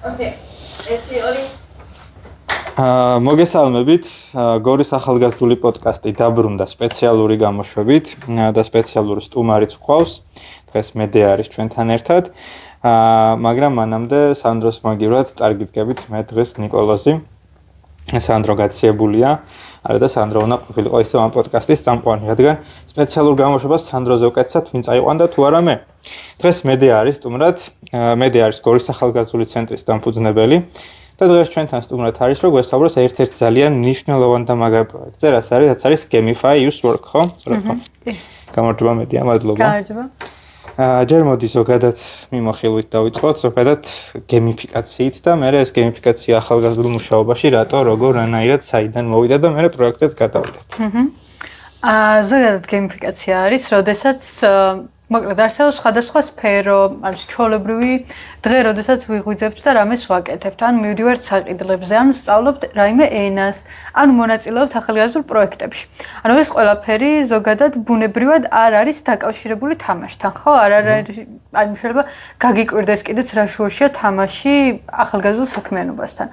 ოკეი. ერთი ორი. მოგესალმებით. გორის ახალგაზრდული პოდკასტი დაბრუნდა სპეციალური გამოშვებით და სპეციალური სტუმარიც გვყავს. დღეს მედე არის ჩვენთან ერთად. მაგრამ მანამდე სანდროს მაგივრად წარგიდგებით მე დღეს ნიკოლოზი. სანდრო გაციებულია. არა და სანდრო უნდა ყოფილიყო ისევ ამ პოდკასტის წამყვანი, რადგან სპეციალურ გამოშვებას სანდროზე უკეთესად ვინ წაიყვანდა თუ არა მე. დღეს მედე არის სტუმრად. მედე არის გორის ახალგაზრდული ცენტრის დამფუძნებელი. და დღეს ჩვენთან სტუმრად არის რომ გვესაუბროს ერთ-ერთ ძალიან მნიშვნელოვანი და მაგარი პროექტზე, რაც არის Gamify Youth Work, ხო? გამარჯობა მედია, მადლობა. გამარჯობა. ჯერ მოდი ზოგადად მიმოხილვით დავიწყოთ, ზოგადად გემიფიკაციით და მე ეს გემიფიკაცია ახალგაზრდულ მუშაობაში რატო, როგორ, რანაირად, საიდან მოვიდა და მე პროექტებს გადავიდეთ. ზოგადად გემიფიკაცია არის, როდესაც მოკლედ არსებობს სხვადასხვა სფერო, არის ჩვეულებრივი დღე, როდესაც ვიღვიძებთ და რამეს ვაკეთებთ, ან მივდივართ საყიდლებზე, ან ვსწავლობთ რაიმე ენას, ან მონაწილეობთ ახალგაზრდულ პროექტებში. ანუ ეს ყველაფერი ზოგადად ბუნებრივად არ არის დაკავშირებული თამაშთან, ხო? არ არის, ანუ შეიძლება გაგიკვირდეს კიდეც რა შუაშია თამაში ახალგაზრდულ საქმიანობასთან.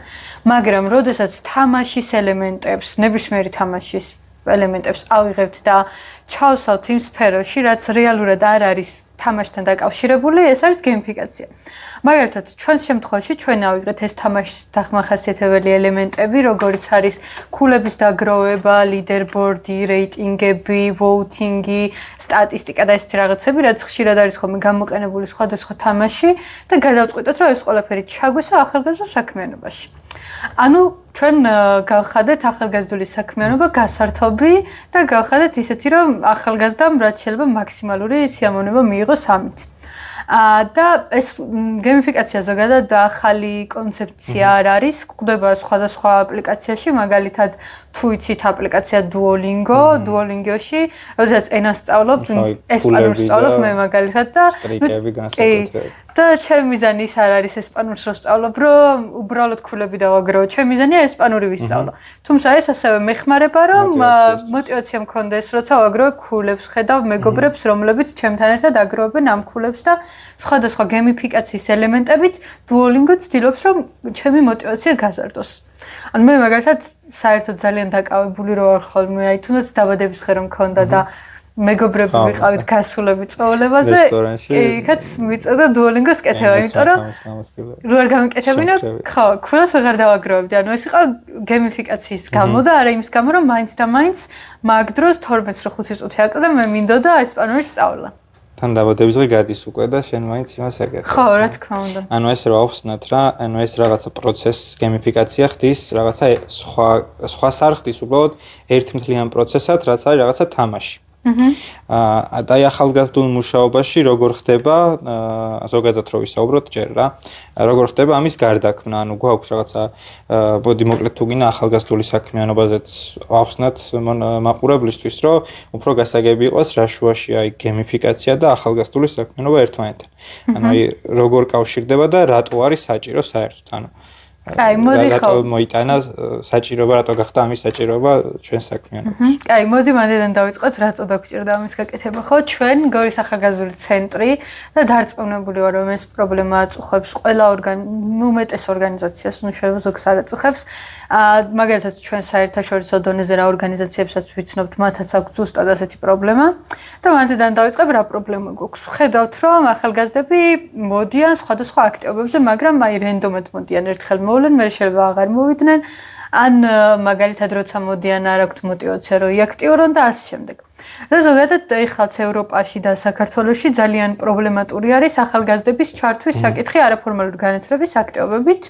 მაგრამ როდესაც თამაშის ელემენტებს, ნებისმიერი თამაშის ელემენტებს ავიღებთ და ჩავსავთ იმ სფეროში, რაც რეალურად არ არის თამაშთან დაკავშირებული, ეს არის გემიფიკაცია. მაგალითად, ჩვენს შემთხვევაში ჩვენ ავიღეთ ეს თამაშის დამახასიათებელი ელემენტები, როგორიც არის ქულების დაგროვება, ლიდერბორდი, რეიტინგები, ვოუთინგი, სტატისტიკა და ესეთი რაღაცები, რაც ხშირად არის ხოლმე გამოყენებული სხვადასხვა თამაში და გადავწყვიტოთ, რომ ეს ყველაფერი ჩაგვესვა ახალგაზრდულ საქმიანობაში. ანუ ჩვენ გავხადეთ ახალგაზრდული საქმიანობა გასართობი და გავხადეთ ისეთი, რომ ახალგაზრდამ რაც შეიძლება მაქსიმალური სიამოვნება მიიღოს ამით. და ეს გემიფიკაცია ზოგადად ახალი კონცეფცია არ არის, გვხვდება სხვადასხვა აპლიკაციაში, მაგალითად თუ იცით აპლიკაცია Duolingo-ში, როდესაც ენას სწავლობ, ესპანურს სწავლობ მე მაგალითად და ტრიკები განსაკუთრებით. და ჩემი მიზანი ის არ არის ესპანურს რო სწავლობ, რომ უბრალოდ ქულები დავაგროვო. ჩემი მიზანია ესპანური ვისწავლო. თუმცა ეს ასევე მეხმარება, რომ мотиваცია მქონდეს, როცა ვაგროვებ ქულებს, ხედავ მეგობრებს, რომლებიც ჩემთან ერთად აგროვებენ ამ ქულებს და სხვადასხვა გემიფიკაციის ელემენტებით Duolingo ცდილობს, რომ ჩემი мотиваცია გაზარდოს. ანუ მე მაგალითად საერთოდ ძალიან დაკავებული რო ვარ ხოლმე, აი თუნდაც დაბადების დღე რომ მქონდა და მეგობრები ვიყავით გასულები წვეულებაზე, იქაც მიწოდა Duolingo-ს კეთება, იმიტომ რომ რო არ გამიკეთებინა, ხო, ქულას ვეღარ დავაგროვებდი. ანუ ეს იყო გემიფიკაციის გამო და არა იმის გამო, რომ მაინც და მაინც მაგ დროს 12 რო 5 წუთი აკლდა, მე მინდოდა ესპანური სწავლა. თან დაბადების დღე გადის უკვე და შენ მაინც იმას აკეთებ. ხო, რა თქმა უნდა. ანუ ეს რა ახსნათ რა, ანუ ეს რაღაცა პროცესს გემიფიკაცია ხდის, რაღაცა სხვას არ ხდის, უბრალოდ ერთმთლიან პროცესად, რაც არის რაღაცა თამაში. და ახალგაზრდულ მუშაობაში როგორ ხდება, ზოგადად რო ვისაუბროთ ჯერ რა, როგორ ხდება ამის გარდაქმნა, ანუ გვაქვს რაღაცა ბოდი მოკლედ თუ გინდა ახალგაზრდული საქმიანობაზეც ახსნათ მაყურებლისთვის, რომ უფრო გასაგები იყოს რა შუაშია აი გემიფიკაცია და ახალგაზრდული საქმიანობა ერთმანეთთან. ანუ აი როგორ კავშირდება და რატო არის საჭირო საერთოდ, ანუ აი, მოდი ხო. რატო მოიტანა საჭიროება, რატო გახდა ამის საჭიროება ჩვენ საქმიანობაში. აი, მოდი მანდიდან დავიწყოთ, რატო დაგჭირდა ამის გაკეთება, ხო? ჩვენ გორის ახალგაზრდული ცენტრი და დარწმუნებული ვარ, რომ ეს პრობლემა აწუხებს ყველა უმეტეს ორგანიზაციას, ნუ შეიძლება ზოგს არ აწუხებს. მაგალითად, ჩვენ საერთაშორისო დონეზე რა ორგანიზაციებსაც ვიცნობთ, მათაც აქვს ზუსტად ასეთი პრობლემა. და მანდიდან დავიწყებ, რა პრობლემა გვაქვს. ხედავთ, რომ ახალგაზრდები მოდიან სხვადასხვა აქტივობებზე, მაგრამ აი რენდომად მოდიან ერთხელ მოვლენ, მე შეიძლება აღარ მოვიდნენ, ან მაგალითად როცა მოდიან არ აქვთ мотиваცია რომ იაქტიურონ და ასე შემდეგ. და ზოგადად ეხლაც ევროპაში და საქართველოში ძალიან პრობლემატური არის ახალგაზრდების ჩართვის საკითხი არაფორმალური განათლების აქტივობებით,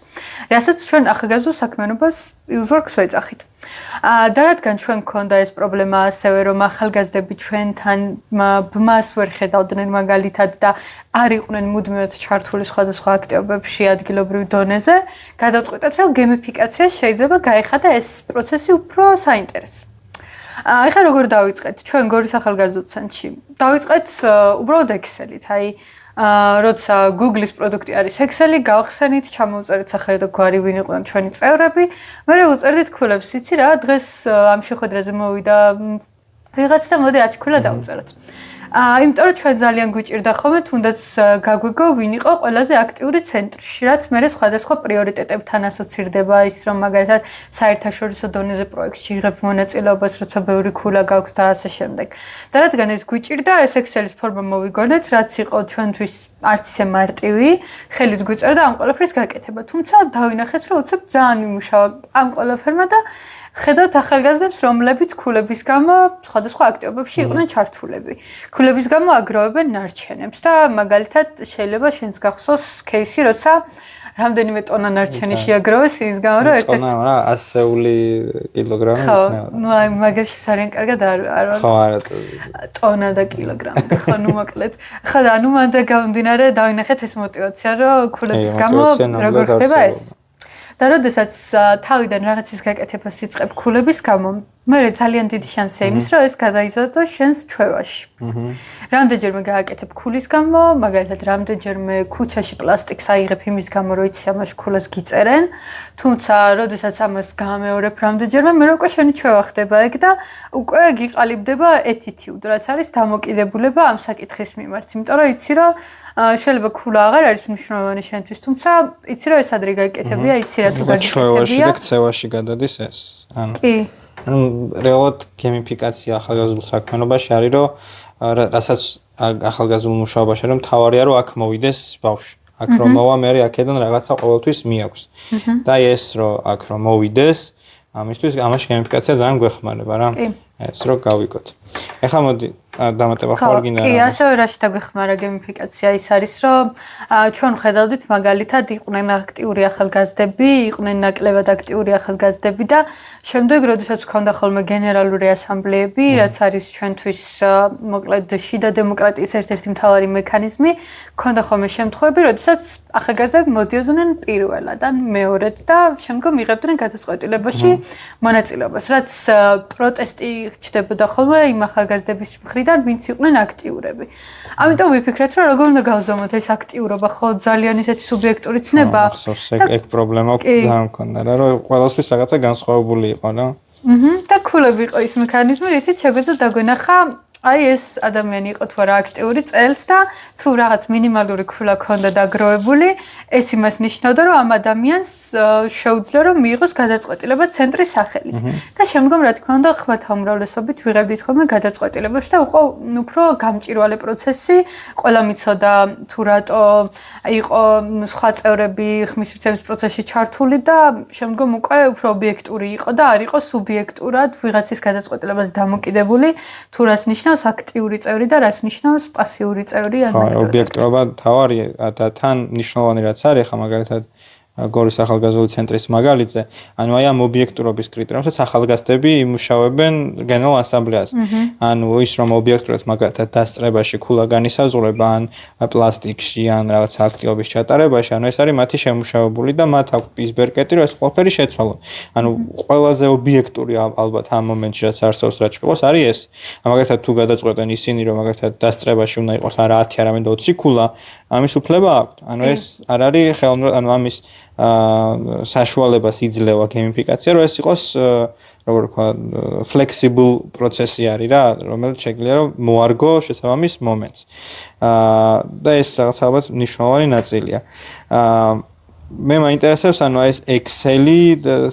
რასაც ჩვენ ახალგაზრდულ საქმიანობას Youth-Works ვეძახით. და რადგან ჩვენ გქონდა ეს პრობლემა ასევე რომ ახალგაზრდები ჩვენთან ბმას ვერ ხედავდნენ მაგალითად და არ იყვნენ მუდმივად ჩართული სხვადასხვა აქტივობებში ადგილობრივ დონეზე, გადავწყვიტეთ რომ გემიფიკაცია შეიძლება გაეხადა ეს პროცესი უფრო საინტერესო. ეხლა როგორ დავიწყეთ? ჩვენ გორის ახალგაზრდულ ცენტრში დავიწყეთ უბრალოდ Excel-ით, აი როცა Google-ის პროდუქტი არის Excel-ი, გავხსენით, ჩამოვწერეთ სახელი და გვარი ვინ იყვნენ ჩვენი წევრები, მერე უწერდით ქულებს, იცი რა, დღეს ამ შეხვედრაზე მოვიდა ვიღაც და მოდი 10 ქულა დავწეროთ. იმიტომ რომ ჩვენ ძალიან გვიჭირდა ხოლმე თუნდაც გაგვიგო ვინ იყო ყველაზე აქტიური ცენტრში, რაც მე სხვადასხვა პრიორიტეტებთან ასოცირდება, ის რომ მაგალითად საერთაშორისო დონეზე პროექტში იღებ მონაწილეობას, როცა ბევრი ქულა გაქვს და ასე შემდეგ. და რადგან ეს გვიჭირდა, ეს Excel-ის ფორმა მოვიგონეთ, რაც იყო ჩვენთვის არც ისე მარტივი, ხელით გვიწერდა ამ ყველაფრის გაკეთება. თუმცა დავინახეთ, რომ უცებ ძალიან იმუშავა ამ ყველაფერმა და ხედავთ ახალგაზრდებს, რომლებიც ქულების გამო სხვადასხვა აქტივობებში იყვნენ ჩართულები. ქულების გამო აგროვებენ ნარჩენებს და მაგალითად შეიძლება შენს გახსოვს кейსი, როცა რამდენიმე ტონა ნარჩენი შეაგროვეს ის გამო, რომ ერთ-ერთი ტონა 100 კილოგრამი ხო, აი მაგებში ძალიან კარგად არ ხო არა ტონა და კილოგრამი ხო ნუ მოკლედ. ხო და ანუ მანდ გამომდინარე დავინახეთ ეს мотиваცია, რომ ქულების გამო როგორ ხდება ეს. და როდესაც თავიდან რაღაცის გაკეთებას იწყებ ქულების გამო, მე ძალიან დიდი შანსია იმის, რომ ეს გადაიზარდოს შენს ჩვევაში. რამდენჯერმე გააკეთებ ქულის გამო, მაგალითად, რამდენჯერმე ქუჩაში პლასტიკს აიღებ იმის გამო, რომ იცი ამაში ქულას გიწერენ, თუმცა როდესაც ამას გამეორებ რამდენჯერმე, მე უკვე შენი ჩვევა ხდება ეგ და უკვე გიყალიბდება attitude, რაც არის დამოკიდებულება ამ საკითხის მიმართ, იმიტომ რომ იცი რომ შეიძლება ქულა აღარ არის მნიშვნელოვანი შენთვის, თუმცა იცი რომ ეს ადრე გაიკეთებია, იცი რა თუ გაკეთებია. ჩვევაში და ქცევაში გადადის ეს. კი. ანუ რეალურად გეიმიფიკაცია ახალგაზრდულ საქმიანობაში არის, რომ რასაც ახალგაზრდულ მუშაობაში რომ თავარია რომ აქ მოვიდეს ბავშვი. აქ რომ მოვა მე აქედან რაღაცა ყოველთვის მიაქვს. და ეს რომ აქ რომ მოვიდეს, ამისთვის ამაში გეიმიფიკაცია ძალიან გვეხმარება რა. ეს რომ გავიგოთ. ეხლა მოდი დამატება ხარ გინდა. კი, ასევე რაში დაგვეხმარა გეიმიფიკაცია ის არის, რომ ჩვენ ხედავდით მაგალითად იყვნენ აქტიური ახალგაზრდები, იყვნენ ნაკლებად აქტიური ახალგაზრდები და შემდეგ როდესაც გქონდა ხოლმე გენერალური ასამბლეები, რაც არის ჩვენთვის მოკლედ შიდა დემოკრატიის ერთ-ერთი მთავარი მექანიზმი, გქონდა ხოლმე შემთხვევები, როდესაც ახალგაზრდები მოდიოდნენ პირველად ან მეორედ და შემდგომ იღებდნენ გადაწყვეტილებაში მონაწილეობას, რაც პროტესტი ჩდებოდა ხოლმე იმ ახალგაზრდების მხრიდან, ვინც იყვნენ აქტიურები. ამიტომ ვიფიქრეთ, რომ როგორ უნდა გავზომოთ ეს აქტიურობა, ხო ძალიან ისეთი სუბიექტური ცნება. ახსოვს ეგ პრობლემა ძალიან მქონდა რა, რომ ყველასთვის რაღაცა განსხვავებული იყო რა. და ქულები იყო ის მექანიზმი, რითიც შეგვეძლო დაგვენახა აი ეს ადამიანი იყო თუ არა აქტიური წელს და თუ რაღაც მინიმალური ქულა ქონდა დაგროვებული, ეს იმას ნიშნავდა, რომ ამ ადამიანს შეუძლია რომ მიიღოს გადაწყვეტილება ცენტრის სახელით. და შემდგომ რა თქმა უნდა ხმათა უმრავლესობით ვიღებდით ხოლმე გადაწყვეტილებას და უფრო გამჭვირვალე პროცესი, ყველა მიცოდა თუ რატო იყო სხვა წევრები ხმის მიცემის პროცესში ჩართული და შემდგომ უკვე უფრო ობიექტური იყო და არ იყო სუბიექტურად ვიღაცის გადაწყვეტილებას დამოკიდებული, თუ რას ნიშნავს აქტიური წევრი და რას ნიშნავს პასიური წევრი ან ობიექტურობა თავარია და თან მნიშვნელოვანი რაც არის ხა მაგალითად გორის ახალგაზრდული ცენტრის მაგალითზე, ანუ აი ამ ობიექტურობის კრიტერიუმსაც ახალგაზრდები იმუშავებენ გენერალურ ასამბლეაზე. ანუ ის რომ ობიექტურად მაგალითად დასწრებაში ქულა განისაზღვრება ან პლასტიკში ან რაღაც აქტივობის ჩატარებაში, ანუ ეს არის მათი შემუშავებული და მათ აქვს პისბერკეტი, რომ ეს ყველაფერი შეცვალონ. ანუ ყველაზე ობიექტური ალბათ ამ მომენტში რაც არსებობს რაც იყოს არის ეს. მაგალითად თუ გადაწყვეტენ ისინი რომ მაგალითად დასწრებაში უნდა იყოს არა 10, არამედ 20 ქულა, ამის უფლება აქვს. ანუ ეს არ არის ხელოვნურად, ანუ ამის საშუალებას იძლევა გეიმიფიკაცია, რომ ეს იყოს როგორ ვქვა flexible პროცესი არის რა, რომელიც შეგვიძლია რომ მოარგო შესაბამის მომენტს. და ეს რაღაც ალბათ მნიშვნელოვანი ნაწილია. მე მაინტერესებს ანუ ეს Excel-ი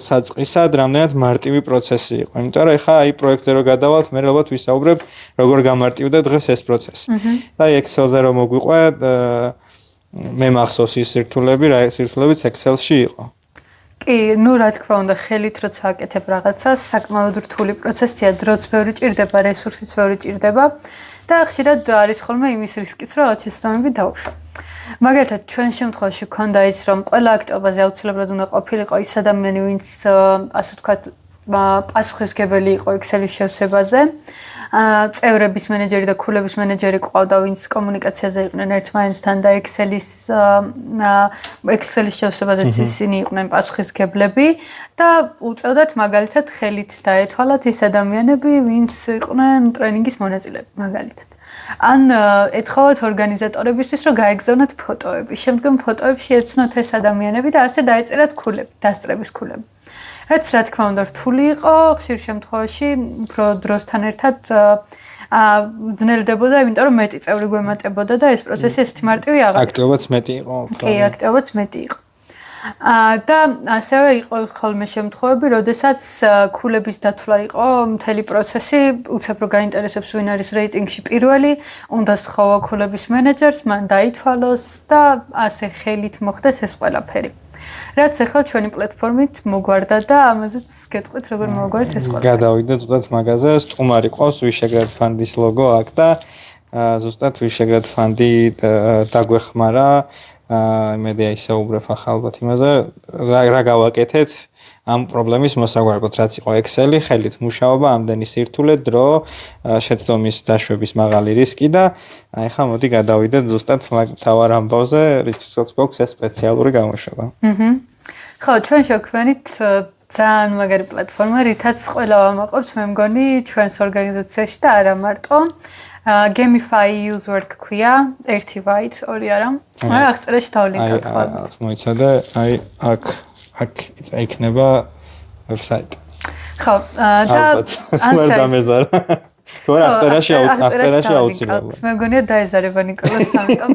საწყისად რამდენად მარტივი პროცესი იყო. იმიტომ რომ ეხა აი პროექტზე რო გადავალთ, მე ალბათ ვისაუბრებ როგორ გამარტივდა დღეს ეს პროცესი. და აი Excel-ზე რომ მოგვიყვე მე მახსოვს ის სირთულეებიც Excel-ში იყო. კი, ნუ რა თქმა უნდა, ხელით როცა აკეთებ რაღაცას, საკმაოდ რთული პროცესია, დროც ბევრი ჭირდება, რესურსიც ბევრი ჭირდება და ხშირად არის ხოლმე იმის რისკიც, რომ შეცდომები დაუშვა. მაგალითად, ჩვენ შემთხვევაში გქონდა ის, რომ ყველა აქტივობაზე აუცილებლად უნდა ყოფილიყო ის ადამიანი, ვინც ასე ვთქვათ, პასუხისმგებელი იყო Excel-ის შევსებაზე. წევრების მენეჯერი და ქულების მენეჯერი ყავდა, ვინც კომუნიკაციაზე იყვნენ ერთმანეთთან და Excel-ის შევსებაზეც ისინი იყვნენ პასუხისმგებლები და უწევდათ მაგალითად ხელით დაეთვალათ ის ადამიანები, ვინც იყვნენ ტრენინგის მონაწილეები მაგალითად. ან ეთხოვათ ორგანიზატორებისთვის, რომ გაეგზავნათ ფოტოები. შემდგომ ფოტოებში ეცნოთ ეს ადამიანები და ასე დაეწერათ ქულები, დასწრების ქულები. რაც რა თქმა უნდა რთული იყო, ხშირ შემთხვევაში უფრო დროსთან ერთად ძნელდებოდა, იმიტომ რომ მეტი წევრი გვემატებოდა და ეს პროცესი ესეთი მარტივი აღარ იყო. აქტივობაც მეტი იყო. კი, აქტივობაც მეტი იყო. და ასევე იყო ხოლმე შემთხვევები, როდესაც ქულების დათვლა იყო მთელი პროცესი, უცებ რო გაინტერესებს ვინ არის რეიტინგში პირველი, უნდა სხოვო ქულების მენეჯერს, მან დაითვალოს და ასე ხელით მოხდეს ეს ყველაფერი. რაც ახლა ჩვენი პლატფორმით მოგვარდა და ამაზეც გეტყვით როგორ მოგვარით ეს ყველაფერი. გადავიდეთ ზუსტად მაგაზე, სტუმარი ყავს Visegrad Fund-ის ლოგო აქ და ზუსტად Visegrad Fund-ი დაგვეხმარა. იმედია ისაუბრებ ახლა ალბათ იმაზე, რა გავაკეთეთ ამ პრობლემის მოსაგვარებლად, რაც იყო Excel-ი, ხელით მუშაობა, ამდენი სირთულე, დრო, შეცდომის დაშვების მაღალი რისკი და ახლა მოდი გადავიდეთ ზუსტად თავარ ამბავზე, რითაც გვაქვს ეს სპეციალური გამოშვება. ხო, ჩვენ შევქმნით ძალიან მაგარი პლატფორმა, რითაც ყველა ვამაყობთ, მე მგონი ჩვენს ორგანიზაციაში და არა მარტო. Gamify use work ქვია, ერთი ვაით, ორი არა. მაგრამ აღწერაში დავლინკავთ ხოლმე. აი, მოიცადე, აი აქ იქნება ვებსაიტი. ხო, და ასე დამეზარა. თუ არა აღწერაში აუცილებლად. მე მგონია დაეზარება ნიკოლას ამიტომ.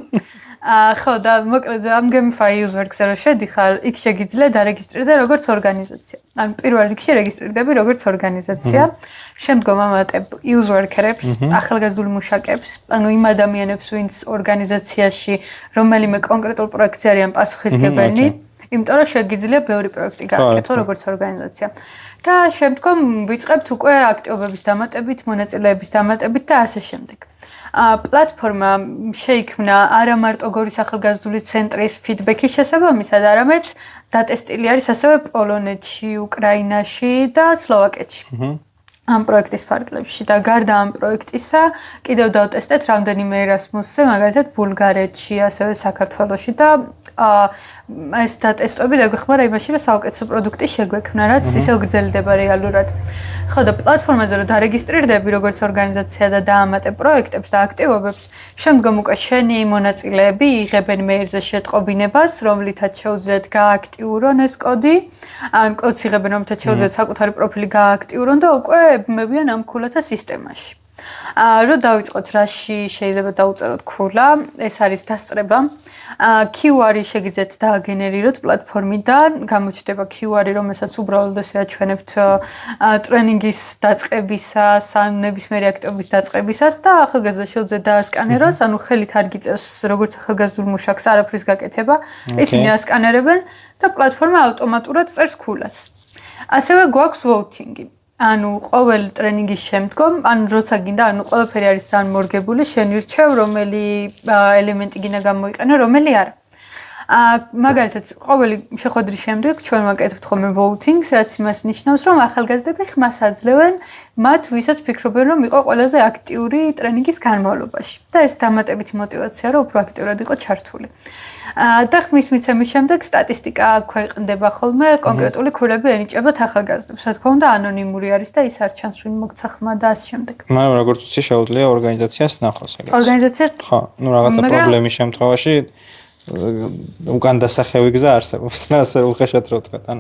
ხო, და მოკლედ ამ Gamify use work-ზე რო შედიხარ, იქ შეგიძლია დარეგისტრირდე როგორც ორგანიზაცია. ანუ პირველ რიგში რეგისტრირდები როგორც ორგანიზაცია. შემდგომ ამატებ use worker-ებს, ახალგაზრდულ მუშაკებს, ანუ იმ ადამიანებს, ვინც ორგანიზაციაში რომელიმე კონკრეტულ პროექტზე არიან პასუხისმგებელნი, იმიტომ რომ შეგიძლია ბევრი პროექტი გააკეთო როგორც ორგანიზაცია. და შემდგომ ვიწყებთ უკვე აქტივობების დამატებით, მონაწილეების დამატებით და ასე შემდეგ. პლატფორმა შეიქმნა არა მარტო გორის ახალგაზრდული ცენტრის ფიდბექის შესაბამისად, არამედ დატესტილი არის ასევე პოლონეთში, უკრაინაში და სლოვაკეთში. ამ პროექტის ფარგლებში და გარდა ამ პროექტისა კიდევ დავტესტეთ რამდენიმე Erasmus-ზე, მაგალითად ბულგარეთში, ასევე საქართველოში და ეს დატესტები დაგვეხმარა იმაში, რომ საუკეთესო პროდუქტი შეგვექმნა, რაც ისევ გრძელდება რეალურად. ხო და პლატფორმაზე რომ დარეგისტრირდები როგორც ორგანიზაცია და დაამატებ პროექტებს და აქტივობებს, შემდგომ უკვე შენი მონაწილეები იღებენ მეილზე შეტყობინებას, რომლითაც შეუძლიათ გააქტიურონ ეს კოდი, ან კოდს იღებენ, რომლითაც შეუძლიათ საკუთარი პროფილი გააქტიურონ და უკვე ებმებიან ამ ქულათა სისტემაში. რო დავიწყოთ რაში შეიძლება დაუწეროთ ქულა, ეს არის დასწრება. QR-ი შეგიძლიათ დააგენერიროთ პლატფორმიდან, გამოჩნდება QR-ი, რომელსაც უბრალოდ ესე აჩვენებთ ტრენინგის დაწყებისას, ან ნებისმიერი აქტივობის დაწყებისას და ახალგაზრდა შეუძლიათ დაასკანეროს, ანუ ხელით არ გიწევს როგორც ახალგაზრდულ მუშაკს არაფრის გაკეთება, ისინი ასკანერებენ და პლატფორმა ავტომატურად წერს ქულას. ასევე გვაქვს voting-ი. ანუ ყოველ ტრენინგის შემდგომ, ანუ როცა გინდა, ანუ ყველაფერი არის ძალიან მორგებული, შენ ირჩევ, რომელი ელემენტი გინდა გამოიყენო, რომელი არა. მაგალითად, ყოველი შეხვედრის შემდეგ ჩვენ ვაკეთებთ ხოლმე voting-ს, რაც იმას ნიშნავს, რომ ახალგაზრდები ხმას აძლევენ მათ, ვისაც ფიქრობენ, რომ იყო ყველაზე აქტიური ტრენინგის განმავლობაში. და ეს დამატებითი мотиваცია, რომ უფრო აქტიურად იყო ჩართული. და ხმის მიცემის შემდეგ სტატისტიკა ქვეყნდება ხოლმე, კონკრეტული ქულები ენიჭებათ ახალგაზრდებს. რა თქმა უნდა, ანონიმური არის და ის არ ჩანს, ვინ მოგცა ხმა და ასე შემდეგ. მაგრამ როგორც ვთქვი, შეუძლია ორგანიზაციას ნახოს ეგეც. ორგანიზაციას ხო, ну რაღაცა პრობლემის შემთხვევაში უკან დასახევი გზა არსებობს, ასე უხეშად რო თქვა, ან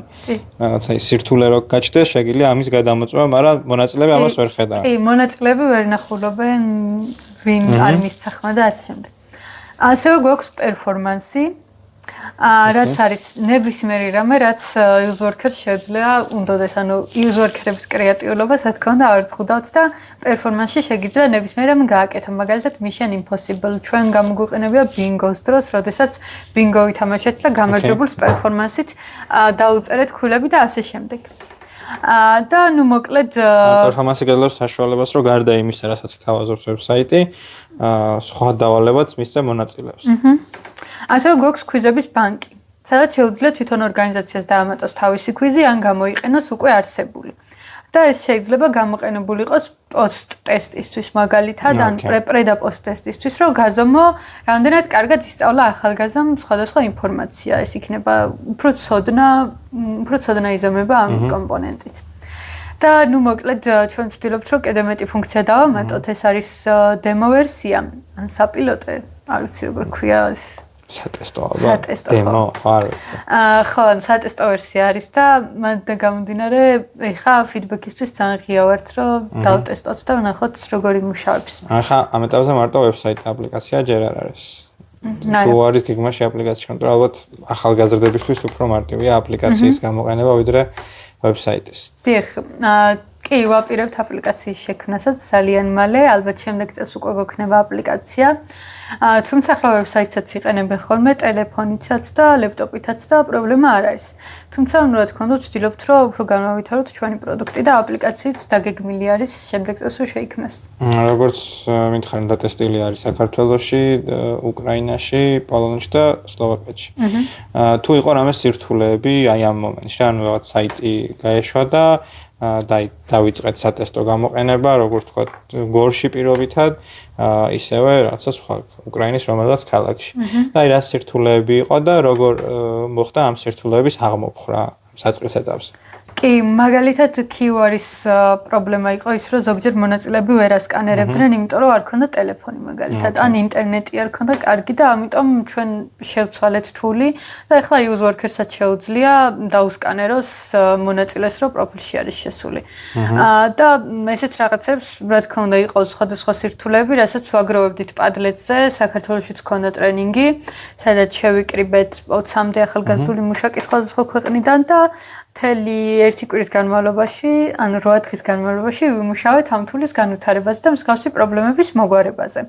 რაღაცა ის სირთულე რო გაჩნდეს, შეგიძლია ამის გადამოწმება, მაგრამ მონაწილეები ამას ვერ ხედავენ. კი, მონაწილეები ვერ ნახულობენ, ვინ არ მისცა ხმა და ასე შემდეგ. ასევე გვაქვს პერფორმანსი, რაც არის ნებისმიერი რამე, რაც user worker-ს შეუძლია უნდოდეს, ანუ user worker-ების კრეატიულობას, რა თქმა უნდა, არ ზღუდავთ და პერფორმანსში შეგიძლია ნებისმიერი რამე გააკეთო. მაგალითად, Mission Impossible ჩვენ გამოგვიყენებია bingo-ს დროს, როდესაც bingo ვითამაშეთ და გამარჯვებულს პერფორმანსით დაუწერეთ ქულები და ასე შემდეგ. და ნუ მოკლედ პერფორმანსი გაძლევს საშუალებას, რომ გარდა იმისა, რასაც თავაზობს ვებსაიტი, სხვა დავალებაც მისცე მონაწილეებს. ასევე გვაქვს კვიზების ბანკი, სადაც შეუძლია თვითონ ორგანიზაციას დაამატოს თავისი კვიზი, ან გამოიყენოს უკვე არსებული. და ეს შეიძლება გამოყენებული იყოს post-test-ისთვის მაგალითად, ან pre-და post-test-ისთვის, რომ გაზომო რამდენად კარგად ისწავლა ახალგაზრდამ სხვადასხვა ინფორმაცია. ეს იქნება უფრო ცოდნა იზომება ამ კომპონენტით. და ნუ მოკლედ ჩვენ ვცდილობთ, რომ კიდევ მეტი ფუნქცია დავამატოთ, ეს არის დემო ვერსია, ან საპილოტე, არ ვიცი როგორ ქვია ეს. სატესტო ალბათ. დემო არ ვიცი. ხო, სატესტო ვერსია არის და მანდ გამომდინარე, ეხა ფიდბექისთვის ძალიან ღია ვართ, რომ დავტესტოთ და ვნახოთ როგორ იმუშავებს. ახლა ამ ეტაპზე მარტო ვებსაიტი აპლიკაცია ჯერ არ არის. თუ არის გეგმაში აპლიკაცია, მაგრამ ალბათ ახალგაზრდებისთვის უფრო მარტივია აპლიკაციის გამოყენება ვიდრე ვებსაიტის. დიახ, კი, ვაპირებთ აპლიკაციის შექმნასაც ძალიან მალე, ალბათ შემდეგ წელს უკვე გქნება აპლიკაცია. თუმცა ახლა ვებსაიტსაც იყენებენ ხოლმე ტელეფონითაც და ლეპტოპითაც და პრობლემა არ არის. თუმცა რა თქმა უნდა, ვცდილობთ რომ უფრო განავითაროთ ჩვენი პროდუქტი და აპლიკაციაც დაგეგმილი არის შემდეგ წელს რომ შეიქმნას. როგორც მითხარი დატესტილი არის საქართველოში, უკრაინაში, პოლონეთში და სლოვაკეთში. თუ იყო რამე სირთულეები აი ამ მომენტში, ანუ რაღაც საიტი გაეშვა და დავიწყეთ სატესტო გამოყენება, როგორც თქვა, გორში პირობითად, ისევე რაღაცა სხვა უკრაინის რომელიღაც ქალაქში. და აი რა სირთულეები იყო და როგორ მოხდა ამ სირთულეების აღმოფხრა საწყის ეტაპზე. კი, მაგალითად QR-ის პრობლემა იყო ის, რომ ზოგჯერ მონაწილეები ვერ ასკანერებდნენ, იმიტომ რომ არ ქონდა ტელეფონი მაგალითად, ან ინტერნეტი არ ქონდა კარგი და ამიტომ ჩვენ შევცვალეთ თული და ახლა user worker-საც შეუძლია დაუსკანეროს მონაწილეს, რომ პროფილში არის შესული. და ესეც რაღაცებს, რა თქმა უნდა, იყო სხვადასხვა სირთულეები, რასაც ვაგროვებდით Padlet-ზე, საქართველოშიც ქონდა ტრენინგი, სადაც შევიკრიბეთ 20-მდე ახალგაზრდული მუშაკი სხვადასხვა ქვეყნიდან და მთელი ერთი კვირის განმავლობაში, ანუ 8 დღის განმავლობაში ვიმუშავეთ ამ თულის განვითარებაზე და მსგავსი პრობლემების მოგვარებაზე.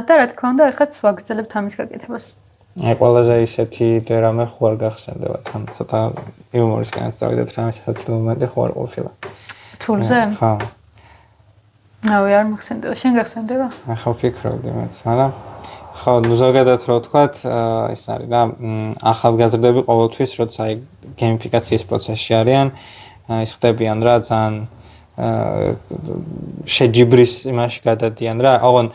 და რა თქმა უნდა, ეხლაც ვაგრძელებთ ამის გაკეთებას. აი ყველაზე ისეთი რამე ხო არ გახსენდება თან, ცოტა იუმორისკენაც წავიდეთ რამე საცილო მომენტი ხო არ ყოფილა. თულზე? ხო. აი არ მახსენდება, შენ გახსენდება? ახლა ვფიქრობდი მეც, მაგრამ ხო, ნუ ზოგადად რა ვთქვათ, ეს არის რა, ახალგაზრდები ყოველთვის, როცა აი გეიმიფიკაციის პროცესში არიან, ის ხდებიან რა ძალიან შეჯიბრის იმაში გადადიან რა. ოღონ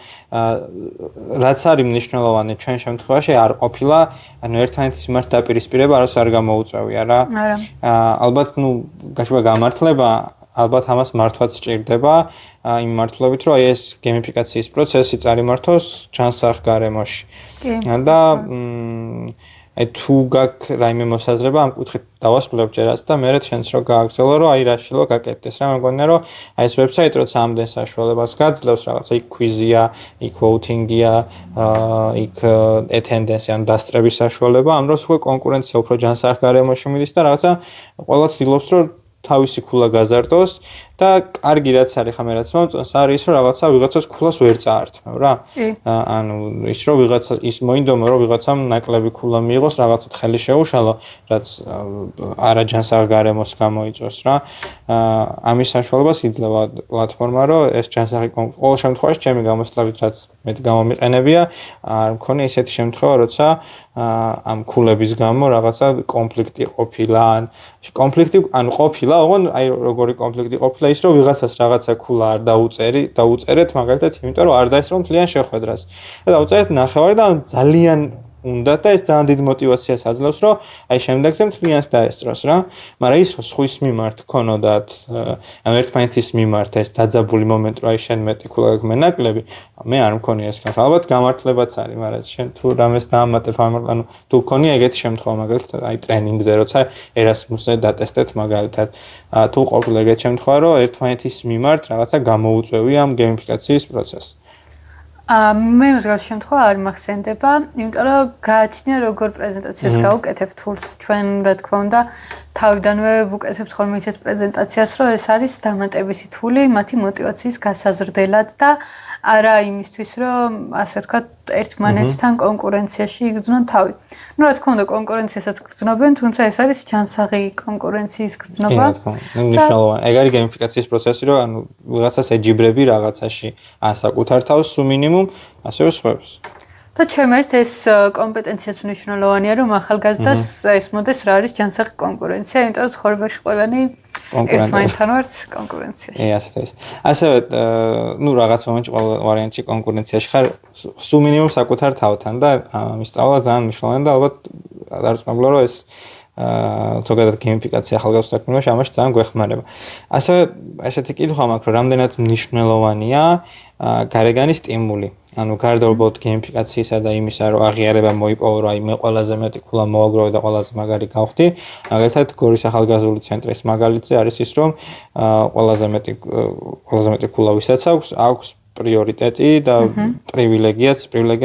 რაც არის მნიშვნელოვანი ჩვენ შემთხვევაში არ ყოფილა, ანუ ერთმანეთის მიმართ დაპირისპირება არასდროს არ გამოუწევია რა. ალბათ ნუ გაჩვენა გამართლება ალბათ ამას მართვაც სჭირდება იმ მართლობით რომ ეს გეიმიფიკაციის პროცესი წარიმართოს ჩანსახ გარემოში. და აი თუ გაქვს რაიმე მოსაზრება ამ კუთხით დავასრულებ ჯერაც და მე შენც რო გააგრძელო რომ აი რა შეიძლება გაკეთდეს რა მეგონა რომ აი ეს ვებსაიტი როცა ამდენ საშუალებას გაძლევს რაღაცა იქ კვიზია, იქ ვოუთინგია, იქ ეთენდენსი ან დასწრების საშუალება ამ დროს უკვე კონკურენცია უფრო ჯანსაღ გარემოში მიდის და რაღაცა ყველა ცდილობს რომ თავისი ქულა გაზარდოს და კარგი რაც არის ხა მე რაც მომწონს არის რომ რაღაცა ვიღაცას ქულას ვერ წაართმევ რა. ანუ ის რომ ვიღაცა ის მოინდომა რომ ვიღაცამ ნაკლები ქულა მიიღოს რაღაცა ხელი შეუშალო რაც არაჯანსაღ გარემოს გამოიწვევს რა. ამის საშუალებას იძლევა პლატფორმა რომ ეს ჯანსაღი ყოველ შემთხვევაში ჩემი გამოსვლებით რაც მე გამომიყენებია არ მქონია ისეთი შემთხვევა როცა ამ ქულების გამო რაღაცა კონფლიქტი ყოფილა ან კონფლიქტი ანუ ყოფილა ოღონ აი როგორი კონფლიქტი ყოფილა ის რომ ვიღაცას რაღაცა ქულა არ დაუწერეთ მაგალითად იმიტომ რომ არ დაესწრო მთლიან შეხვედრას და დაუწერეთ ნახევარი და ძალიან უნდა და ეს ძალიან დიდ მოტივაციას აძლევს რომ აი შემდეგზე მთლიანს დაესწროს რა მაგრამ ის რომ სხვის მიმართ ქონოდათ ანუ ერთმანეთის მიმართ ეს დაძაბული მომენტი რომ აი შენ მეტი ქულა გაქვს მე ნაკლები მე არ მქონია ეს ხალხ ალბათ გამართლებაც არის მაგრამ შენ თუ რამეს დაამატებ ანუ თუ ქონია ეგეთი შემთხვევა მაგალითად აი ტრენინგზე როცა ერასმუსზე დატესტეთ მაგალითად თუ ყოფილა ეგეთი შემთხვევა რომ ერთმანეთის მიმართ რაღაცა გამოუწვევი ამ გეიმიფიკაციის პროცესს მე მსგავს შემთხვევა არ მახსენდება, იმიტომ რომ გააჩნია როგორ პრეზენტაციას გავუკეთებ თულს ჩვენ რა თქმა უნდა თავიდანვე ვუკეთებთ ხოლმე ისეთ პრეზენტაციას, რომ ეს არის დამატებითი თული მათი მოტივაციის გასაზრდელად და არა იმისთვის, რომ ასე ვთქვათ, ერთმანეთთან კონკურენციაში იგრძნონ თავი. Ну, რა თქმა უნდა, კონკურენციასაც გრძნობენ, თუმცა ეს არის ჯანსაღი კონკურენციის გრძნობა. მნიშვნელოვანი. ეგ არის გეიმიფიკაციის პროცესი, რომ ანუ ვიღაცას ეჯიბრები რაღაცაში ასაკუთარ თავს სულ მინიმუმ, ასევე სხვებს. და ჩემთვის ეს კომპეტენციაც მნიშვნელოვანია, რომ ახალგაზრდას ესმოდეს რა არის ჯანსაღი კონკურენცია, იმიტომ რომ ცხოვრებაში ყველანი ერთმანეთთან ვართ კონკურენციაში. ასე ის. ასევე ну რაღაც მომენტში ყოველ ვარიანტში კონკურენციაში ხარ სულ მინიმუმ საკუთარ თავთან და ამის სწავლა ძალიან მნიშვნელოვანია და ალბათ დარწმუნებულა რომ ეს ზოგადად გეიმიფიკაცია ახალგაზრდა საქმეში ამაში ძალიან გვეხმარება. ასევე ესეთი კითხვა მაქვს რომ რამდენად მნიშვნელოვანია გარეგანი სტიმული. ანუ გარდაუბრალოდ გეიმიფიკაციისა და იმისა, რომ აღიარება მოიპოვო, რომ აი მე ყველაზე მეტი ქულა მოვაგროვე და ყველაზე მაგარი გავხდი. მაგალითად, გორის ახალგაზრდული ცენტრის მაგალითზე არის ის, რომ ყველაზე მეტი ქულა ვისაც აქვს პრიორიტეტი და პრივილეგია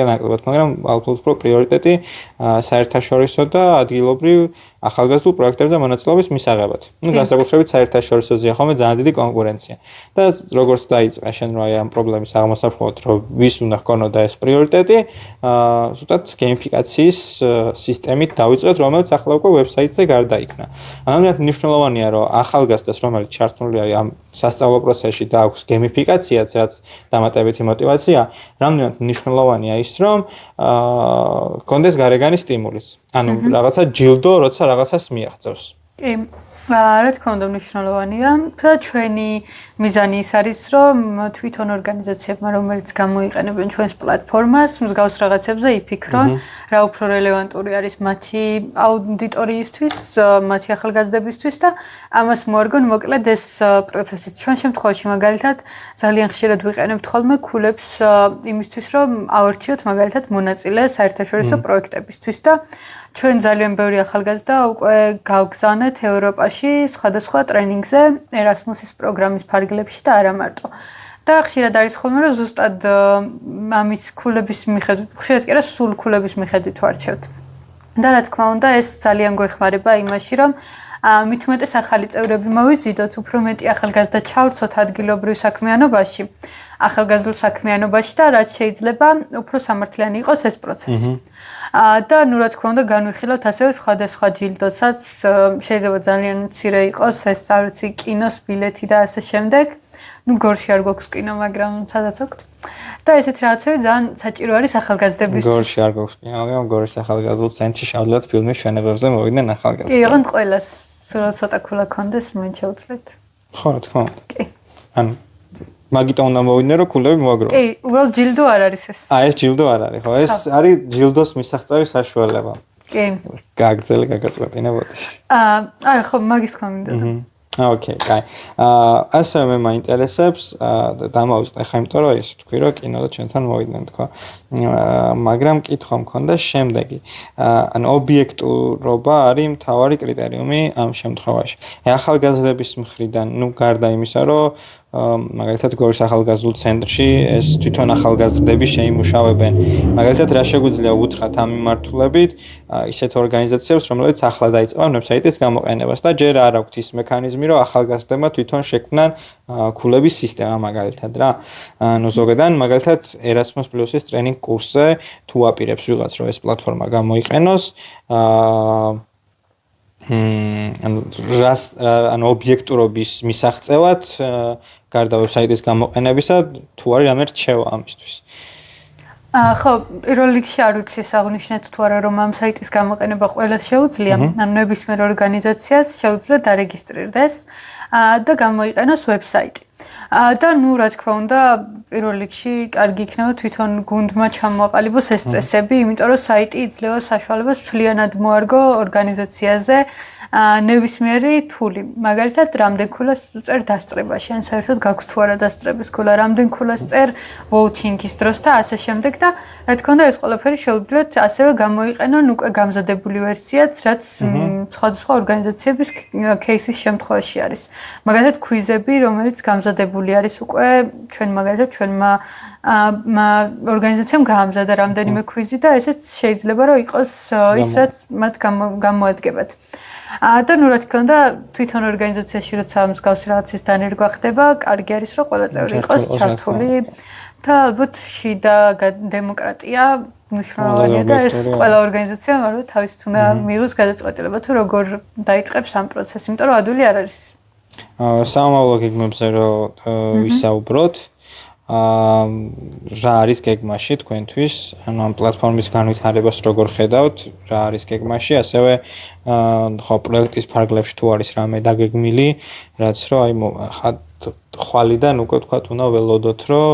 ნაკლებად, მაგრამ ალბათ უფრო პრიორიტეტი საერთაშორისო და ადგილობრივ ახალგაზრდულ პროექტებზე მონაწილეობის მისაღებად. განსაკუთრებით საერთაშორისოზეა ხოლმე ძალიან დიდი კონკურენცია. და როგორც დაიწყე შენ რომ აი ამ პრობლემის აღმოსახვად რომ ვის უნდა ჰქონოდა ეს პრიორიტეტი, ზუსტად გეიმიფიკაციის სისტემით დავიწყეთ, რომელიც ახლა უკვე ვებსაიტზე გარდაიქმნა. ამიტომ მნიშვნელოვანია რომ ახალგაზრდას რომელიც ჩართულია ამ სასწავლო პროცესში და აქვს გეიმიფიკაციაც, რაც დამატებითი мотиваცია, რამდენად მნიშვნელოვანია ის რომ კონდეს გარეგანი სტიმულიც. ანუ რაღაცა ჯილდო, როცა რაღაცას მიაღწევს. კი. რა თქმა უნდა მნიშვნელოვანია. და ჩვენი მიზანი ის არის, რომ თვითონ ორგანიზაციებმა, რომელიც გამოიყენებენ ჩვენს პლატფორმას, მსგავს რაღაცებზე იფიქრონ, რა უფრო რელევანტური არის მათი აუდიტორიისთვის, მათი ახალგაზრდებისთვის და ამას მოერგონ მოკლედ ეს პროცესი. ჩვენ შემთხვევაში მაგალითად ძალიან ხშირად ვიყენებთ ხოლმე ქულებს იმისთვის, რომ ავარჩიოთ მაგალითად მონაწილე საერთაშორისო პროექტებისთვის და ჩვენ ძალიან ბევრი ახალგაზრდა უკვე გავგზავნეთ ევროპაში სხვადასხვა ტრენინგზე ერასმუსის პროგრამის ფარგლებში და არა მარტო. და ხშირად არის ხოლმე რომ ზუსტად ამის ქულების მიხედვით, ხშირად კი არა სულ ქულების მიხედვით ვარჩევთ. და რა თქმა უნდა ეს ძალიან გვეხმარება იმაში რომ მით უმეტეს ახალი წევრები მოვიზიდოთ, უფრო მეტი ახალგაზრდა ჩავრცოთ ადგილობრივ საქმიანობაში, ახალგაზრდულ საქმიანობაში და რაც შეიძლება უფრო სამართლიანი იყოს ეს პროცესი. და ნუ რა თქმა უნდა განვიხილავთ ასევე სხვადასხვა ჯილდოსაც, შეიძლება ძალიან მცირე იყოს ეს არ ვიცი კინოს ბილეთი და ასე შემდეგ. ნუ გორში არ გვაქვს კინო, მაგრამ სადაც აქვთ. და ესეთი რაღაცები ძალიან საჭირო არის ახალგაზრდებისთვის. გორში არ გვაქვს კინო, მაგრამ გორის ახალგაზრდულ ცენტრში შევძლოთ ფილმის ჩვენებებზე მოვიდნენ ახალგაზრდები. კი, ოღონდ ყველას სულ ცოტა ქულა კონდეს მან შეუძლიათ. ხო, რა თქმა უნდა. კი. ანუ მაგიტომ უნდა მოვიდნენ რომ ქულები მოაგროვო. კი, უბრალოდ ჯილდო არ არის ეს. ეს ჯილდო არ არის, ხო? ეს არის ჯილდოს მისაღწევის საშუალება. კი. გაგრძელე, გაგაწყვეტინე ბოდიში. არა, ხო, მაგის თქმა მინდოდა. ოკეი, კაი. ასე მე მაინტერესებს დამავიწყე ხა, იმიტომ რომ ეს თქვი რომ კინო და ჩვენთან მოვიდნენ თქო. მაგრამ კითხვა მქონდა შემდეგი. ანუ ობიექტურობა არის მთავარი კრიტერიუმი ამ შემთხვევაში. ახალგაზრდების მხრიდან, ნუ გარდა იმისა, რომ მაგალითად გორის ახალგაზრდულ ცენტრში ეს თვითონ ახალგაზრდები შეიმუშავებენ. მაგალითად რა შეგვიძლია უთხრათ ამ მიმართულებით ისეთ ორგანიზაციებს, რომლებიც ახლა დაიწყებენ ვებსაიტის გამოყენებას და ჯერ არ აქვთ ის მექანიზმი, რომ ახალგაზრდებმა თვითონ შექმნან ქულების სისტემა მაგალითად რა. ანუ ზოგადად მაგალითად Erasmus+-ის ტრენინგ კურსზე თუ აპირებს ვიღაც რომ ეს პლატფორმა გამოიყენოს, ანუ ობიექტურობის მისაღწევად გარდა ვებსაიტის გამოყენებისა თუ არის რამე რჩევა ამისთვის. ხო, პირველ რიგში არ ვიცი ეს აღნიშნეთ თუ არა რომ ამ საიტის გამოყენება ყველას შეუძლია, ანუ ნებისმიერ ორგანიზაციას შეუძლია დარეგისტრირდეს და გამოიყენოს ვებსაიტი. და ნუ რა თქმა უნდა, პირველ რიგში კარგი იქნება თვითონ გუნდმა ჩამოაყალიბოს ეს წესები, იმიტომ რომ საიტი იძლევა საშუალებას მთლიანად მოარგო ორგანიზაციაზე ნებისმიერი თული. მაგალითად, რამდენ ქულას წერ დასწრებაში, ან საერთოდ გაქვს თუ არა დასწრების ქულა, რამდენ ქულას წერ ვოუთინგის დროს და ასე შემდეგ და რა თქმა უნდა, ეს ყველაფერი შეუძლიათ ასევე გამოიყენონ უკვე გამზადებული ვერსიაც, რაც სხვადასხვა ორგანიზაციების кейსის შემთხვევაში არის. მაგალითად, ქვიზები, რომელიც გამზადებული არის უკვე ჩვენ მაგალითად ჩვენმა ორგანიზაციამ გაამზადა რამდენიმე ქვიზი და ესეც შეიძლება რომ იყოს ის რაც მათ გამოადგებათ. და ნუ რა თქმა უნდა თვითონ ორგანიზაციაში როცა მსგავსი რაღაცის დანერგვა ხდება, კარგი არის რომ ყველა წევრი იყოს ჩართული და ალბათ შიდა დემოკრატია მნიშვნელოვანია და ეს ყველა ორგანიზაციამ ალბათ თავისით უნდა მიიღოს გადაწყვეტილება თუ როგორ დაიწყებს ამ პროცესს, იმიტომ რომ ადვილი არ არის. სამომავლო გეგმებზე რომ ვისაუბროთ, რა არის გეგმაში თქვენთვის, ანუ ამ პლატფორმის განვითარებას როგორ ხედავთ, რა არის გეგმაში, ასევე ხო პროექტის ფარგლებში თუ არის რამე დაგეგმილი, რაც რომ აი ხვალიდან უკვე თქვა უნდა ველოდოთ, რომ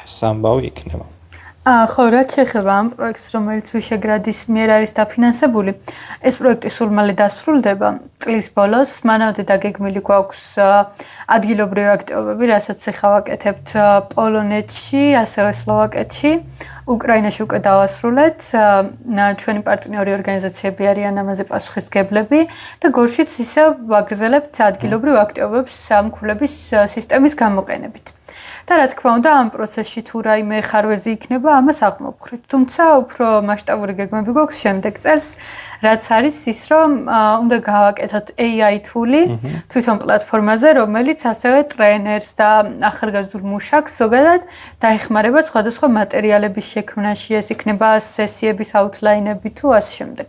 ეს ამბავი იქნება. ხო, რაც შეეხება ამ პროექტს, რომელიც ვიშეგრადის მიერ არის დაფინანსებული, ეს პროექტი სულ მალე დასრულდება. წლის ბოლოს მანამდე დაგეგმილი გვაქვს ადგილობრივი აქტივობები, რასაც ახლა ვაკეთებთ პოლონეთში, ასევე სლოვაკეთში, უკრაინაში უკვე დავასრულეთ. ჩვენი პარტნიორი ორგანიზაციები არიან ამაზე პასუხისმგებლები და გორშიც ისევ ვაგრძელებთ ადგილობრივ აქტივობებს სამკვლების სისტემის გამოყენებით. და რა თქმა უნდა, ამ პროცესში თუ რაიმე ხარვეზი იქნება, ამას აღმოვხვრით. თუმცა უფრო მასშტაბური გეგმები გვაქვს შემდეგ წელს, რაც არის ის, რომ უნდა გავაკეთოთ AI თული თვითონ პლატფორმაზე, რომელიც ასევე ტრენერს და ახალგაზრდულ მუშაკს ზოგადად დაეხმარება სხვადასხვა მატერიალების შექმნაში, ეს იქნება სესიების აუთლაინები თუ ასე შემდეგ.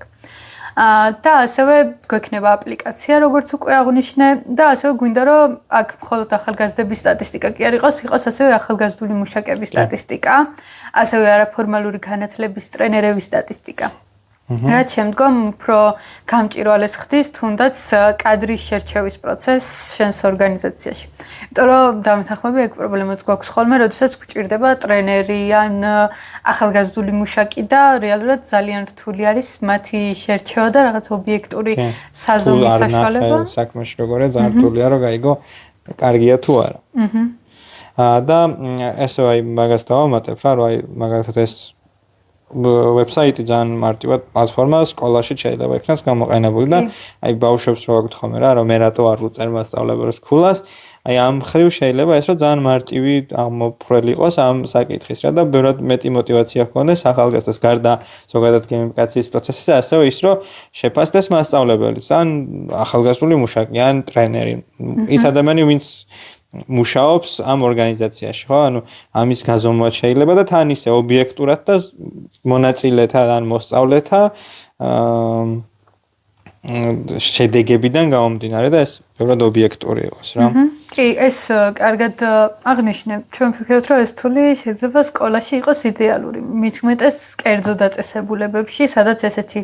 და ასევე გვექნება აპლიკაცია, როგორც უკვე აღვნიშნე, და ასევე გვინდა რომ აქ მხოლოდ ახალგაზრდების სტატისტიკა კი არ იყოს ასევე ახალგაზრდული მუშაკების სტატისტიკა, ასევე არაფორმალური განათლების ტრენერების სტატისტიკა. რაც შემდგომ უფრო გამჭირვალეს ხდის თუნდაც კადრის შერჩევის პროცესს შენს ორგანიზაციაში. იმიტომ რომ დამეთანხმები ეგ პრობლემაც გვაქვს ხოლმე, როდესაც გვჭირდება ტრენერი ან ახალგაზრდული მუშაკი და რეალურად ძალიან რთული არის მათი შერჩევა და რაღაც ობიექტური საზომის საშუალება. საქმეში როგორია ძალიან რთულია რომ გაიგო კარგია თუ არა. და ესე აი მაგას დავამატებ რა, რომ აი მაგალითად ეს ვებსაიტი ძალიან მარტივად პლატფორმა სკოლაში შეიძლება იქნას გამოყენებული და აი ბავშვებს რო აქვთ ხოლმე რა, რომ მე რატო არ ვუწერ მასწავლებელს ქულას, აი ამ ხრივ შეიძლება ეს რომ ძალიან მარტივი აღმოფხვრელი იყოს ამ საკითხის რა და ბევრად მეტი мотиваცია ჰქონდეს ახალგაზრდას გარდა ზოგადად გეიმიფიკაციის პროცესზე, ასევე ის რომ შეფასდეს მასწავლებელის ან ახალგაზრდული მუშაკი ან ტრენერი. ის ადამიანი ვინც მუშაობს ამ ორგანიზაციაში, ხო? ანუ ამის გაზომვა შეიძლება და თან ისე ობიექტურად და მონაწილეთა ან მოსწავლეთა შედეგებიდან გამომდინარე და ეს ბევრად ობიექტური იყოს რა. კი, ეს კარგად აღნიშნე. ჩვენ ვფიქრობთ, რომ ეს თული შეიძლება სკოლაში იყოს იდეალური. მით უმეტეს კერძო დაწესებულებებში, სადაც ესეთი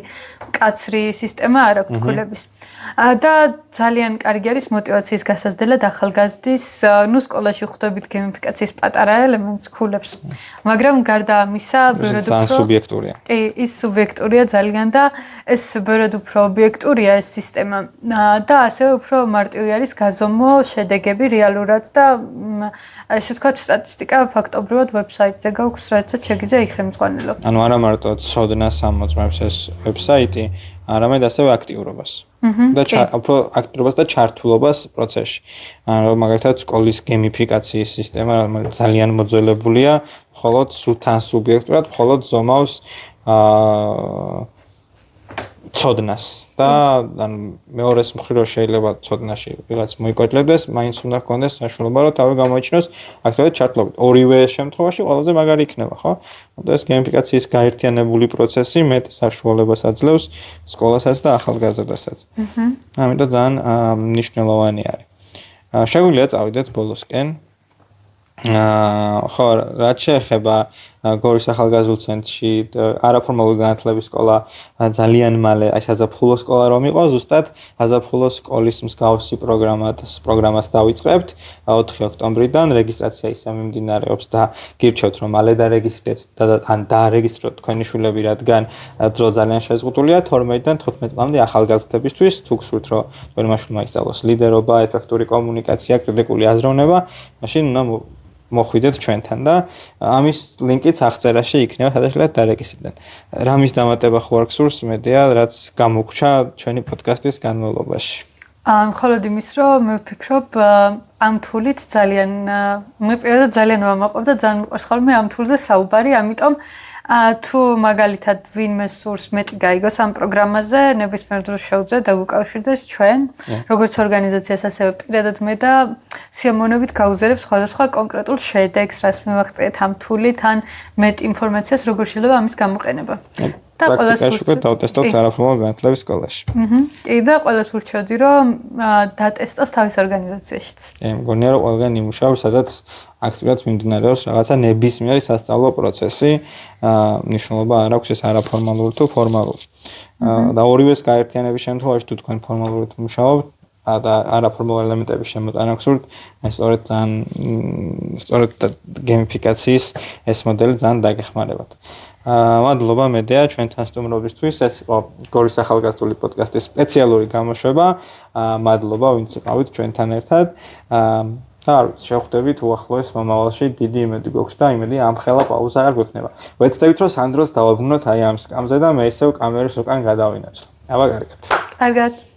მკაცრი სისტემა არ აქვს ქულების. და ძალიან კარგი არის мотиваციის გასაზრდელად ახალგაზრდის, ნუ სკოლაში ხვდებით გეიმიფიკაციის პატარა ელემენტს ქულებს. მაგრამ გარდა ამისა, ბევრად უფრო ძალიან სუბიექტურია. კი, ის სუბიექტურია ძალიან და ეს ბევრად უფრო ობიექტურია ეს სისტემა და ასევე უფრო მარტივი არის გაზომო შედეგები რეალურად და ესე ვთქვათ, სტატისტიკა ფაქტობრივად ვებსაიტზე გაქვს, რასაც შეგიძლია იქ ხელმძღვანელო. ანუ არა მარტო ცოდნას ამოწმებს ეს ვებსაიტი, არამედ ასევე აქტიურობას. და უფრო აქტიურობას და ჩართულობას პროცესში. ანუ მაგალითად სკოლის გეიმიფიკაციის სისტემა, რომელიც ძალიან მოძველებულია, მხოლოდ თან სუბიექტურად, მხოლოდ ზომავს ცოდნას და ანუ მეორეს მხრივ შეიძლება ცოდნაში ვიღაც მოიკვეთლებს, მაინც უნდა ჰქონდეს საშუალება რომ თავი გამოიჩინოს აქტიურად ჩართულობით. ორივე შემთხვევაში ყველაზე მაგარი იქნება, ხო? და ეს გეიმიფიკაციის გაერთიანებული პროცესი მეტ საშუალებას აძლევს სკოლასაც და ახალგაზრდასაც. ამიტომ ძალიან მნიშვნელოვანი არის. შეგვიძლია წავიდეთ ბოლოსკენ. ხო, რაც შეეხება გორის ახალგაზრდულ ცენტრში არაფორმალური განათლების სკოლა ძალიან მალე აი საზაფხულო სკოლა რომ იყო, ზუსტად საზაფხულო სკოლის მსგავსი პროგრამას დავიწყებთ 4 ოქტომბრიდან რეგისტრაცია ისე მიმდინარეობს და გირჩევთ რომ მალე დარეგისტრირდეთ და ან დაარეგისტროთ თქვენი შვილები, რადგან დრო ძალიან შეზღუდულია 12-დან 15 წლამდე ახალგაზრდებისთვის, თუ გსურთ რომ თქვენი მაშულმა ისწავლოს ლიდერობა, ეფექტური კომუნიკაცია, კრიტიკული აზროვნება, მაშინ უნდა მოხვიდეთ ჩვენთან და ამის ლინკიც აღწერაში იქნება, სადაც შეიძლება დარეგისტრირდეთ. რამის დამატება ხო არ გსურს, მედია, რაც გამოგვრჩა ჩვენი პოდკასტის განმავლობაში. მხოლოდ იმის, რომ მე ვფიქრობ ამ თულით ძალიან მე პირადად ძალიან ვამაყობ და ძალიან მიყვარს ხოლმე ამ თულზე საუბარი, ამიტომ თუ მაგალითად ვინმე სურს მეტი გაიგოს ამ პროგრამაზე, ნებისმიერ დროს შეუძლია დაგვიკავშირდეს ჩვენ, როგორც ორგანიზაციას, ასევე პირადად მე და სიამოვნებით გავუზიარებ სხვადასხვა კონკრეტულ შედეგს, რაც მივაღწიეთ ამ თულით, ან მეტ ინფორმაციას, როგორ შეიძლება ამის გამოყენება. და პრაქტიკაში უკვე დავტესტავთ არაფორმალურ განათლების სკოლაში. კი და ყველას ვურჩევდი, რომ დატესტოს თავის ორგანიზაციაშიც. მგონია რომ ყველგან იმუშავებს, სადაც აქტიურად მიმდინარეობს რაღაცა ნებისმიერი სასწავლო პროცესი, მნიშვნელობა არ აქვს ეს არაფორმალური თუ ფორმალური. და ორივეს გაერთიანების შემთხვევაში თუ თქვენ ფორმალურად მუშაობთ, და არაფორმულ ელემენტების შემოტანა გსურთ, სწორედ ძალიან სწორედ გეიმიფიკაციის ეს მოდელი ძალიან დაგეხმარებათ. მადლობა მედეა ჩვენთან სტუმრობისთვის. ეს იყო გორის ახალგაზრდული პოდკასტის სპეციალური გამოშვება. მადლობა ვინც იყავით ჩვენთან ერთად. არ ვიცი, შევხვდებით უახლოეს მომავალში, დიდი იმედი გვაქვს და იმედი ამხელა პაუზა არ გვექნება. ვეცდებით რომ სანდროს დავაბრუნოთ აი ამ სკამზე და მე ისევ კამერის უკან გადავინაცვლო. აბა კარგად. კარგად.